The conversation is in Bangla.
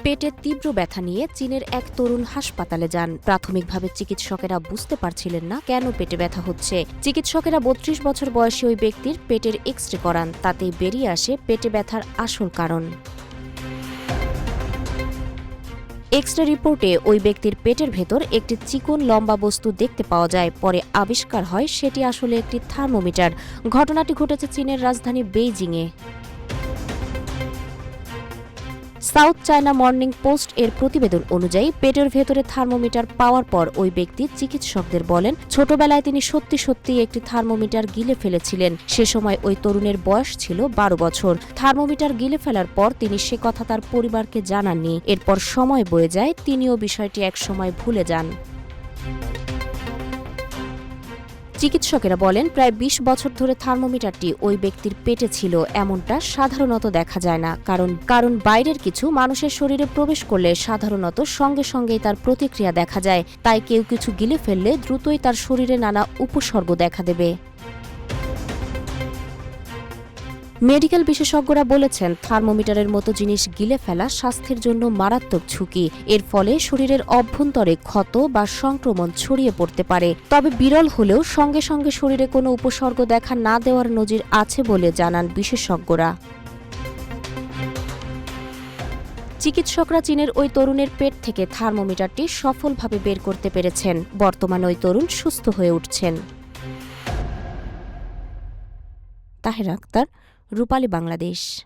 পেটে তীব্র ব্যথা নিয়ে চীনের এক তরুণ হাসপাতালে যান। প্রাথমিকভাবে চিকিৎসকেরা বুঝতে পারছিলেন না কেন পেটে ব্যথা হচ্ছে। চিকিৎসকেরা ৩২ বছর বয়সী ওই ব্যক্তির পেটের এক্স-রে করান। তাতেই বেরিয়ে আসে পেটে ব্যথার আসল কারণ। এক্স-রে রিপোর্টে ওই ব্যক্তির পেটের ভেতর একটি চিকন লম্বা বস্তু দেখতে পাওয়া যায়। পরে আবিষ্কার হয় সেটি আসলে একটি থার্মোমিটার। ঘটনাটি ঘটেছে চীনের রাজধানী বেইজিংয়ে। সাউথ চায়না মর্নিং পোস্ট এর প্রতিবেদন অনুযায়ী পেটের ভেতরে থার্মোমিটার পাওয়ার পর ওই ব্যক্তি চিকিৎসকদের বলেন, ছোটবেলায় তিনি সত্যি একটি থার্মোমিটার গিলে ফেলেছিলেন। সে সময় ওই তরুণের বয়স ছিল ১২ বছর। থার্মোমিটার গিলে ফেলার পর তিনি সে কথা তার পরিবারকে জানাননি। এরপর সময় বয়ে যায়, তিনিও বিষয়টি একসময় ভুলে যান। চিকিৎসকেরা বলেন, প্রায় ২০ বছর ধরে থার্মোমিটারটি ওই ব্যক্তির পেটে ছিল। এমনটা সাধারণত দেখা যায় না, কারণ বাইরের কিছু মানুষের শরীরে প্রবেশ করলে সাধারণত সঙ্গে সঙ্গেই তার প্রতিক্রিয়া দেখা যায়। তাই কেউ কিছু গিলে ফেললে দ্রুতই তার শরীরে নানা উপসর্গ দেখা দেবে। মেডিকেল বিশেষজ্ঞরা বলেছেন, থার্মোমিটারের মতো জিনিস গিলে ফেলা স্বাস্থ্যের জন্য মারাত্মক ঝুঁকি। এর ফলে শরীরের অভ্যন্তরে ক্ষত বা সংক্রমণ ছড়িয়ে পড়তে পারে। তবে বিরল হলেও সঙ্গে সঙ্গে শরীরে কোনো উপসর্গ দেখা না দেওয়ার নজির আছে বলে জানান বিশেষজ্ঞরা। চিকিৎসকরা চীনের ওই তরুণের পেট থেকে থার্মোমিটারটি সফলভাবে বের করতে পেরেছেন। বর্তমানে ওই তরুণ সুস্থ হয়ে উঠছেন। তাহেরা আক্তার, রূপালী বাংলাদেশ।